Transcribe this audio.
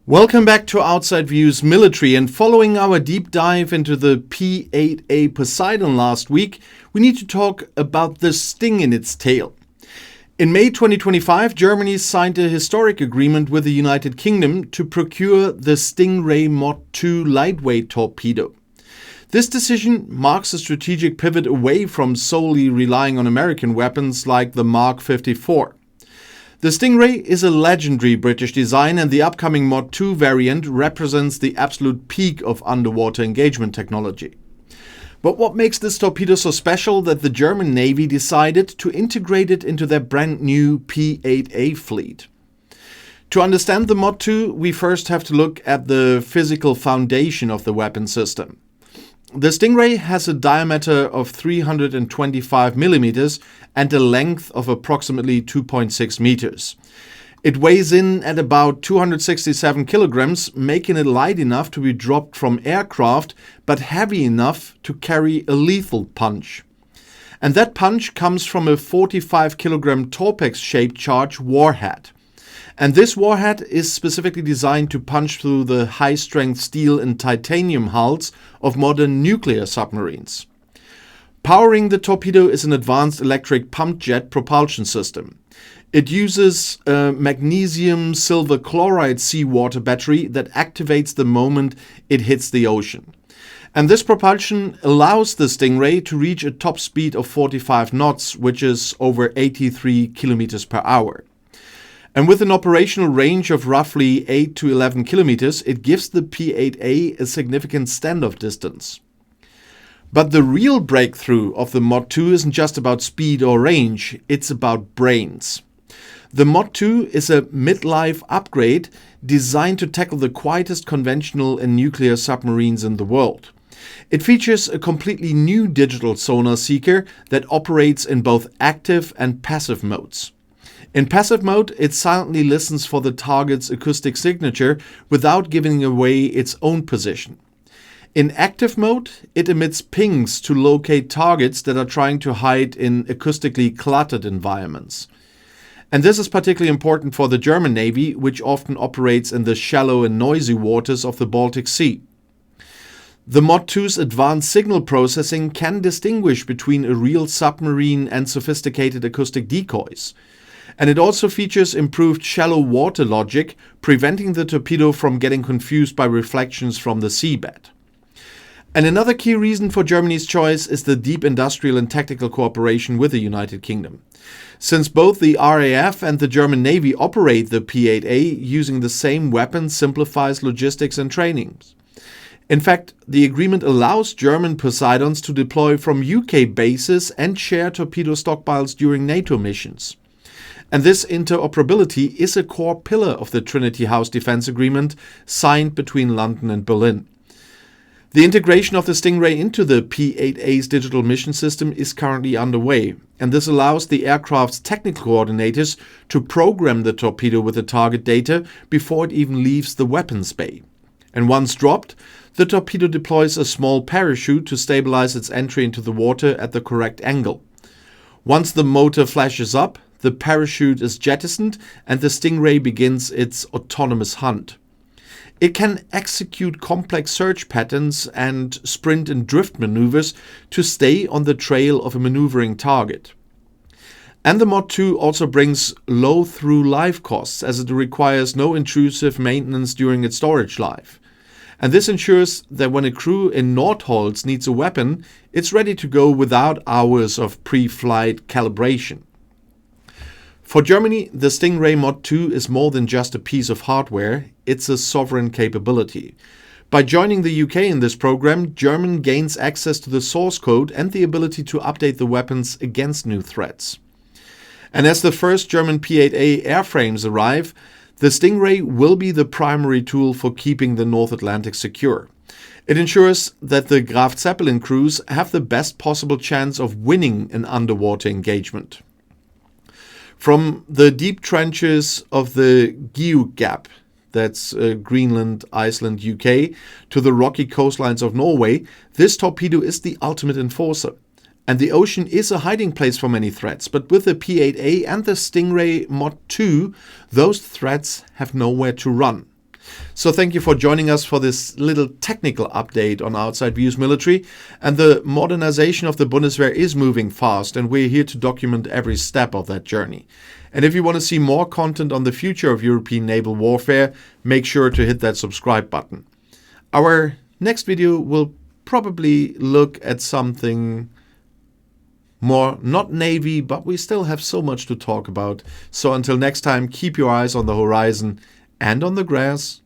Welcome back to Outside Views Military, and following our deep dive into the P-8A Poseidon last week, we need to talk about the sting in its tail. In May 2025, Germany signed a historic agreement with the United Kingdom to procure the Stingray Mod 2 lightweight torpedo. This decision marks a strategic pivot away from solely relying on American weapons like the Mark 54. The Stingray is a legendary British design, and the upcoming Mod 2 variant represents the absolute peak of underwater engagement technology. But what makes this torpedo so special that the German Navy decided to integrate it into their brand new P-8A fleet? To understand the Mod 2, we first have to look at the physical foundation of the weapon system. The Stingray has a diameter of 325 millimeters and a length of approximately 2.6 meters. It weighs in at about 267 kilograms, making it light enough to be dropped from aircraft, but heavy enough to carry a lethal punch. And that punch comes from a 45 kilogram Torpex-shaped charge warhead. And this warhead is specifically designed to punch through the high-strength steel and titanium hulls of modern nuclear submarines. Powering the torpedo is an advanced electric pump jet propulsion system. It uses a magnesium silver chloride seawater battery that activates the moment it hits the ocean. And this propulsion allows the Stingray to reach a top speed of 45 knots, which is over 83 kilometers per hour. And with an operational range of roughly 8 to 11 kilometers, it gives the P-8A a significant standoff distance. But the real breakthrough of the Mod 2 isn't just about speed or range, it's about brains. The Mod 2 is a mid-life upgrade designed to tackle the quietest conventional and nuclear submarines in the world. It features a completely new digital sonar seeker that operates in both active and passive modes. In passive mode, it silently listens for the target's acoustic signature without giving away its own position. In active mode, it emits pings to locate targets that are trying to hide in acoustically cluttered environments. And this is particularly important for the German Navy, which often operates in the shallow and noisy waters of the Baltic Sea. The Mod 2's advanced signal processing can distinguish between a real submarine and sophisticated acoustic decoys. And it also features improved shallow water logic, preventing the torpedo from getting confused by reflections from the seabed. And another key reason for Germany's choice is the deep industrial and tactical cooperation with the United Kingdom. Since both the RAF and the German Navy operate the P-8A, using the same weapon simplifies logistics and trainings. In fact, the agreement allows German Poseidons to deploy from UK bases and share torpedo stockpiles during NATO missions. And this interoperability is a core pillar of the Trinity House Defence Agreement signed between London and Berlin. The integration of the Stingray into the P-8A's digital mission system is currently underway, and this allows the aircraft's technical coordinators to program the torpedo with the target data before it even leaves the weapons bay. And once dropped, the torpedo deploys a small parachute to stabilize its entry into the water at the correct angle. Once the motor flashes up, the parachute is jettisoned and the Stingray begins its autonomous hunt. It can execute complex search patterns and sprint and drift maneuvers to stay on the trail of a maneuvering target. And the Mod 2 also brings low through-life costs, as it requires no intrusive maintenance during its storage life. And this ensures that when a crew in Nordholz needs a weapon, it's ready to go without hours of pre-flight calibration. For Germany, the Stingray Mod 2 is more than just a piece of hardware, it's a sovereign capability. By joining the UK in this program, Germany gains access to the source code and the ability to update the weapons against new threats. And as the first German P-8A airframes arrive, the Stingray will be the primary tool for keeping the North Atlantic secure. It ensures that the Graf Zeppelin crews have the best possible chance of winning an underwater engagement. From the deep trenches of the Geo Gap, that's Greenland, Iceland, UK, to the rocky coastlines of Norway, this torpedo is the ultimate enforcer. And the ocean is a hiding place for many threats, but with the P-8A and the Stingray Mod 2, those threats have nowhere to run. So thank you for joining us for this little technical update on Outside Views Military. And the modernization of the Bundeswehr is moving fast, and we're here to document every step of that journey. And if you want to see more content on the future of European naval warfare, make sure to hit that subscribe button. Our next video will probably look at something more not Navy, but we still have so much to talk about. So until next time, keep your eyes on the horizon and on the grass.